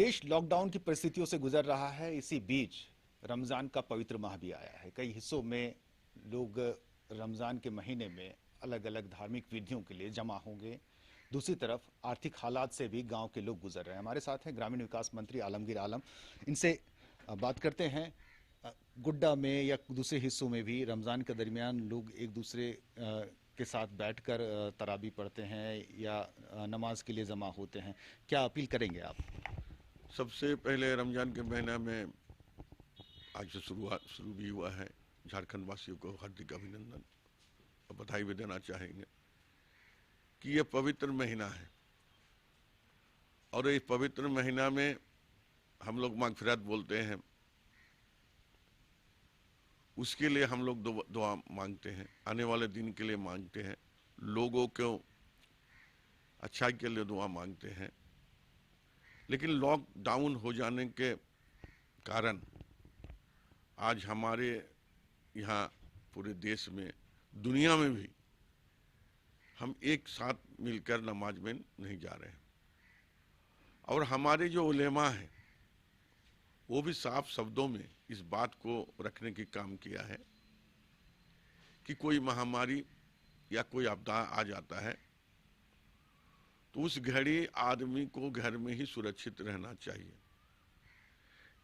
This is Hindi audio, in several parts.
देश लॉकडाउन की परिस्थितियों से गुजर रहा है। इसी बीच रमजान का पवित्र माह भी आया है। कई हिस्सों में लोग रमजान के महीने में अलग अलग धार्मिक विधियों के लिए जमा होंगे। दूसरी तरफ आर्थिक हालात से भी गांव के लोग गुजर रहे हैं। हमारे साथ हैं ग्रामीण विकास मंत्री आलमगीर आलम। इनसे बात करते हैं। गुड्डा में या दूसरे हिस्सों में भी रमज़ान के दरमियान लोग एक दूसरे के साथ बैठकर तरावी पढ़ते हैं या नमाज के लिए जमा होते हैं। क्या अपील करेंगे आप? सबसे पहले रमज़ान के महीना में आज से शुरू भी हुआ है। झारखंड वासियों को हार्दिक अभिनंदन और बधाई भी देना चाहेंगे कि यह पवित्र महीना है और इस पवित्र महीना में हम लोग मगफिरत बोलते हैं। उसके लिए हम लोग दुआ मांगते हैं, आने वाले दिन के लिए मांगते हैं, लोगों को अच्छाई के लिए दुआ मांगते हैं। लेकिन लॉकडाउन हो जाने के कारण आज हमारे यहाँ पूरे देश में, दुनिया में भी हम एक साथ मिलकर नमाज में नहीं जा रहे हैं। और हमारे जो उलेमा हैं वो भी साफ शब्दों में इस बात को रखने की काम किया है कि कोई महामारी या कोई आपदा आ जाता है तो उस घड़ी आदमी को घर में ही सुरक्षित रहना चाहिए।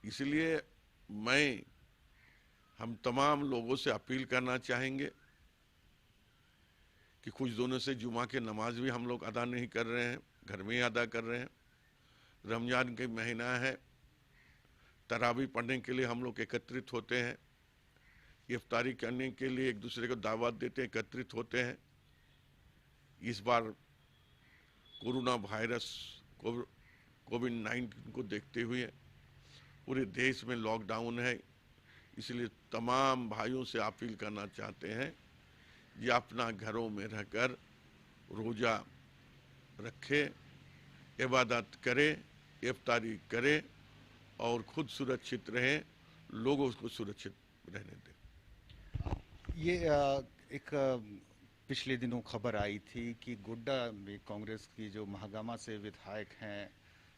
इसलिए हम तमाम लोगों से अपील करना चाहेंगे कि कुछ दिनों से जुमा के नमाज भी हम लोग अदा नहीं कर रहे हैं, घर में ही अदा कर रहे हैं। रमज़ान के महीना है, तरावी पढ़ने के लिए हम लोग एकत्रित होते हैं, इफ्तारी करने के लिए एक दूसरे को दावत देते हैं, एकत्रित होते हैं। इस बार कोरोना वायरस कोविड-19 को देखते हुए पूरे देश में लॉकडाउन है। इसलिए तमाम भाइयों से अपील करना चाहते हैं ये अपना घरों में रहकर रोज़ा रखे, इबादत करे, इफ्तारी करे और खुद सुरक्षित रहें, लोगों को सुरक्षित रहने दें। ये एक पिछले दिनों खबर आई थी कि गोड्डा में कांग्रेस की जो महागामा से विधायक हैं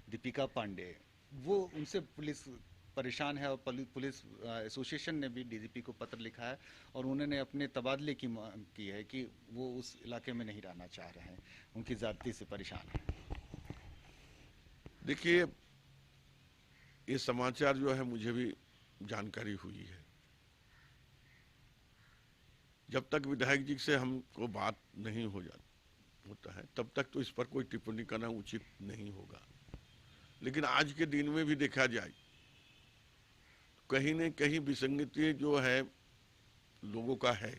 दीपिका पांडे, वो उनसे पुलिस परेशान है और पुलिस एसोसिएशन ने भी डीजीपी को पत्र लिखा है और उन्होंने अपने तबादले की मांग की है कि वो उस इलाके में नहीं रहना चाह रहे हैं, उनकी ज़्यादती से परेशान हैं। देखिए, ये समाचार जो है मुझे भी जानकारी हुई है। जब तक विधायक जी से हमको बात नहीं होता है तब तक तो इस पर कोई टिप्पणी करना उचित नहीं होगा। लेकिन आज के दिन में भी देखा जाए कहीं न कहीं विसंगति जो है लोगों का है।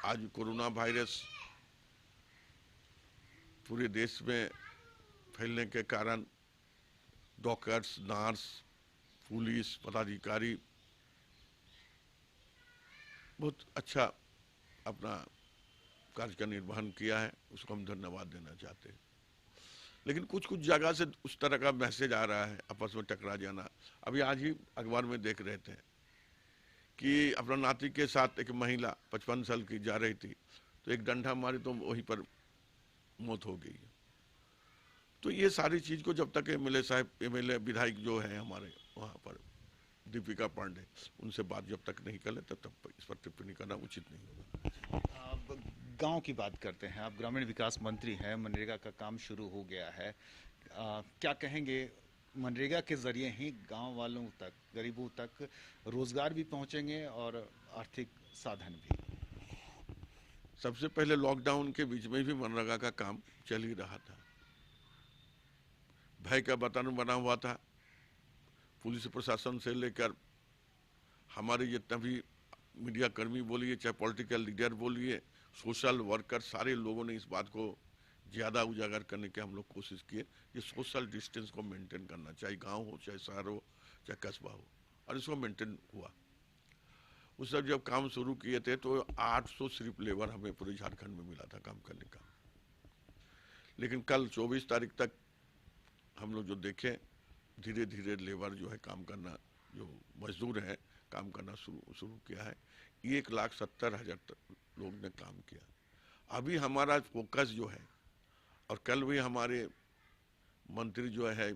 आज कोरोना वायरस पूरे देश में फैलने के कारण डॉक्टर्स, नर्स, पुलिस पदाधिकारी बहुत अच्छा अपना कार्य का निर्वहन किया है, उसको हम धन्यवाद देना चाहते हैं। लेकिन कुछ जगह से उस तरह का मैसेज आ रहा है, आपस में टकरा जाना। अभी आज ही अखबार में देख रहे थे कि अपना नाती के साथ एक महिला 55 साल की जा रही थी तो एक डंडा मारी तो वहीं पर मौत हो गई। तो ये सारी चीज़ को जब तक एमएलए विधायक जो है हमारे वहाँ पर दीपिका पांडे, उनसे बात जब तक नहीं कर ले तब तक इस पर टिप्पणी करना उचित नहीं होगा। अब गांव की बात करते हैं। आप ग्रामीण विकास मंत्री हैं, मनरेगा का काम शुरू हो गया है। क्या कहेंगे, मनरेगा के जरिए ही गांव वालों तक, गरीबों तक रोजगार भी पहुंचेंगे और आर्थिक साधन भी? सबसे पहले लॉकडाउन के बीच में भी मनरेगा का काम चल ही रहा था। भय का वातावरण बना हुआ था। पुलिस प्रशासन से लेकर हमारे जितना भी मीडिया कर्मी बोलिए, चाहे पॉलिटिकल लीडर बोलिए, सोशल वर्कर, सारे लोगों ने इस बात को ज़्यादा उजागर करने की हम लोग कोशिश किए। ये सोशल डिस्टेंस को मेंटेन करना, चाहे गांव हो, चाहे शहर हो, चाहे कस्बा हो, और इसको मेंटेन हुआ। उस सब जब काम शुरू किए थे तो 800 सिर्फ लेबर हमें पूरे झारखंड में मिला था काम करने का। लेकिन कल 24 तारीख तक हम लोग जो देखें, धीरे धीरे लेबर जो है काम करना, जो मजदूर हैं काम करना शुरू किया है। 1,70,000 लोग ने काम किया। अभी हमारा फोकस जो है, और कल भी हमारे मंत्री जो है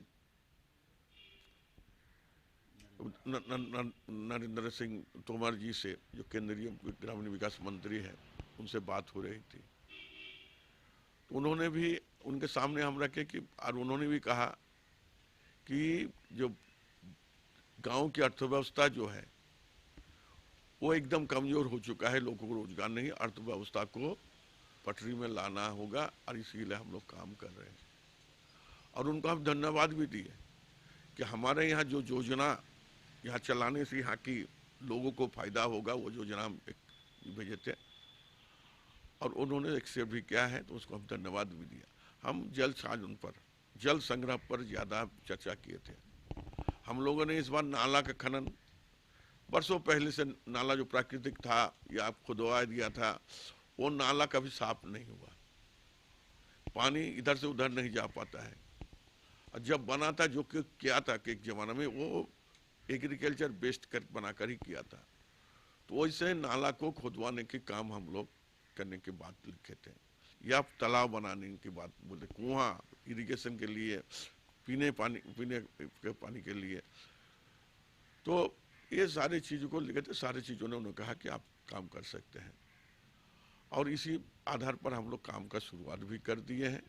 नरेंद्र सिंह तोमर जी से, जो केंद्रीय ग्रामीण विकास मंत्री हैं, उनसे बात हो रही थी। तो उन्होंने भी उनके सामने हम रखे कि, और उन्होंने भी कहा कि जो गांव की अर्थव्यवस्था जो है वो एकदम कमजोर हो चुका है, लोगों को रोजगार नहीं, अर्थव्यवस्था को पटरी में लाना होगा, और इसीलिए हम लोग काम कर रहे हैं। और उनको हम धन्यवाद भी दिए कि हमारे यहाँ जो योजना यहाँ चलाने से यहाँ की लोगों को फायदा होगा, वो योजना हम भेजे थे और उन्होंने एक्सेप्ट भी किया है, तो उसको हम धन्यवाद भी दिया। हम जल साधन पर, जल संग्रह पर ज़्यादा चर्चा किए थे। हम लोगों ने इस बार नाला का खनन, बरसों पहले से नाला जो प्राकृतिक था या खुदवा दिया था, वो नाला कभी साफ नहीं हुआ, पानी इधर से उधर नहीं जा पाता है। और जब बना था, जो कि किया था कि एक जमाना में वो एग्रीकल्चर बेस्ड कर बनाकर ही किया था, तो वैसे नाला को खुदवाने के काम हम लोग करने की बात लिखे थे, या तालाब बनाने की बात बोले, कुआं इरिगेशन के लिए, पीने के पानी के लिए। तो ये सारी चीज़ों को लिखे थे, सारी चीज़ों ने उन्होंने कहा कि आप काम कर सकते हैं, और इसी आधार पर हम लोग काम का शुरुआत भी कर दिए हैं।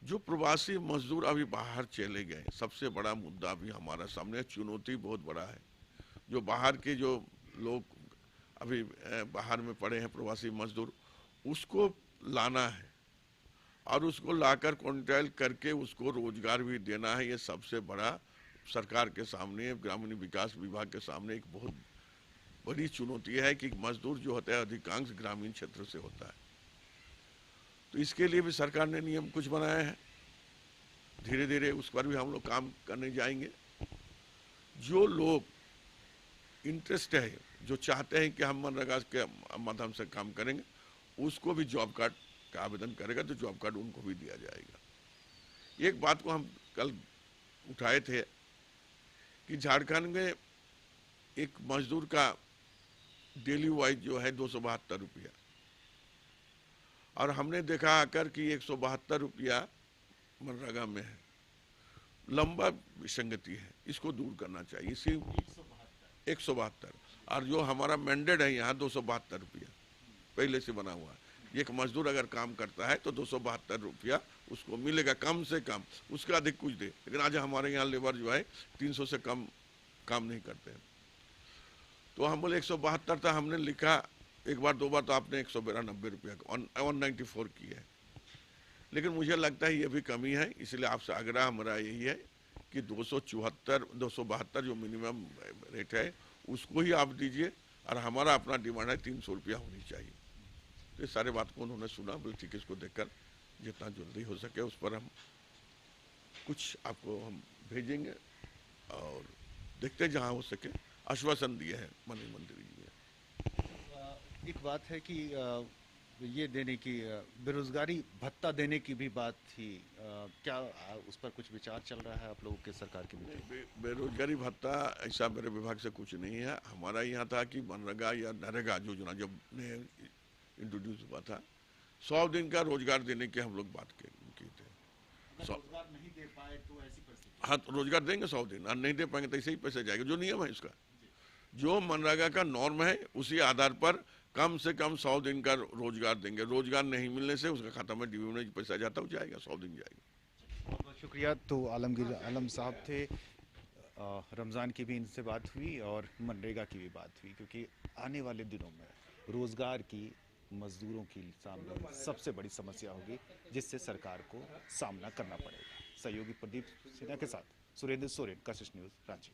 जो प्रवासी मजदूर अभी बाहर चले गए, सबसे बड़ा मुद्दा अभी हमारा सामने, चुनौती बहुत बड़ा है। जो बाहर के जो लोग अभी बाहर में पड़े हैं, प्रवासी मजदूर, उसको लाना है और उसको लाकर कॉन्ट्रैक्ट करके उसको रोजगार भी देना है। ये सबसे बड़ा सरकार के सामने, ग्रामीण विकास विभाग के सामने एक बहुत बड़ी चुनौती है कि मजदूर जो होता है अधिकांश ग्रामीण क्षेत्र से होता है। तो इसके लिए भी सरकार ने नियम कुछ बनाया है, धीरे धीरे उस पर भी हम लोग काम करने जाएंगे। जो लोग इंटरेस्ट है, जो चाहते हैं कि हम मनरेगा के माध्यम से काम करेंगे, उसको भी जॉब कार्ड का आवेदन करेगा तो जॉब कार्ड उनको भी दिया जाएगा। एक बात को हम कल उठाए थे कि झारखंड में एक मजदूर का डेली वाइज जो है 272 रुपया, और हमने देखा आकर कि 172 रुपया मनरेगा में है, लंबा विसंगति है, इसको दूर करना चाहिए। इसी 172, और जो हमारा मैंडेट है यहाँ 272 रुपया पहले से बना हुआ है। एक मजदूर अगर काम करता है तो 272 रुपया उसको मिलेगा कम से कम, उसका अधिक कुछ दे। लेकिन आज हमारे यहाँ लेबर जो है 300 से कम काम नहीं करते हैं। तो हम बोले 172 था, हमने लिखा एक बार दो बार, तो आपने 192 रुपया 194 की है। लेकिन मुझे लगता है ये भी कमी है, इसलिए आपसे आग्रह हमारा यही है कि 272 जो मिनिमम रेट है उसको ही आप दीजिए, और हमारा अपना डिमांड है 300 रुपया होनी चाहिए। तो ये सारे बात को उन्होंने सुना, बोले ठीक है, इसको देखकर जितना जल्दी हो सके उस पर हम कुछ आपको हम भेजेंगे, और देखते हैं जहाँ हो सके। आश्वासन दिए हैं माननीय मंत्री जी ने। एक बात है कि ये देने की, बेरोजगारी भत्ता देने की भी बात थी, क्या उस पर कुछ विचार चल रहा है आप लोगों के सरकार के बीच? बेरोजगारी भत्ता ऐसा मेरे विभाग से कुछ नहीं है। हमारा यहाँ था कि मनरेगा या नरेगा योजना जब इंट्रोड्यूस हुआ था, 100 दिन का रोजगार देने की हम लोग बात की थे। रोजगार नहीं दे पाए तो ऐसी परिस्थिति? हाँ, तो रोजगार देंगे 100 दिन, और नहीं दे पाएंगे तो ऐसे ही पैसे जाएगा। जो नियम है इसका, जो मनरेगा का नॉर्म है, उसी आधार पर कम से कम 100 दिन का रोजगार देंगे। रोजगार नहीं मिलने से उसका खाता में डीबी में पैसा जाता हो जाएगा, 100 दिन जाएगा। बहुत बहुत शुक्रिया। तो आलमगीर आलम साहब थे। रमज़ान की भी इनसे बात हुई और मनरेगा की भी बात हुई, क्योंकि आने वाले दिनों में रोजगार की मजदूरों की सामने सबसे बड़ी समस्या होगी, जिससे सरकार को सामना करना पड़ेगा। सहयोगी प्रदीप सिन्हा के साथ सुरेंद्र सोरेन, कशिश न्यूज़, रांची।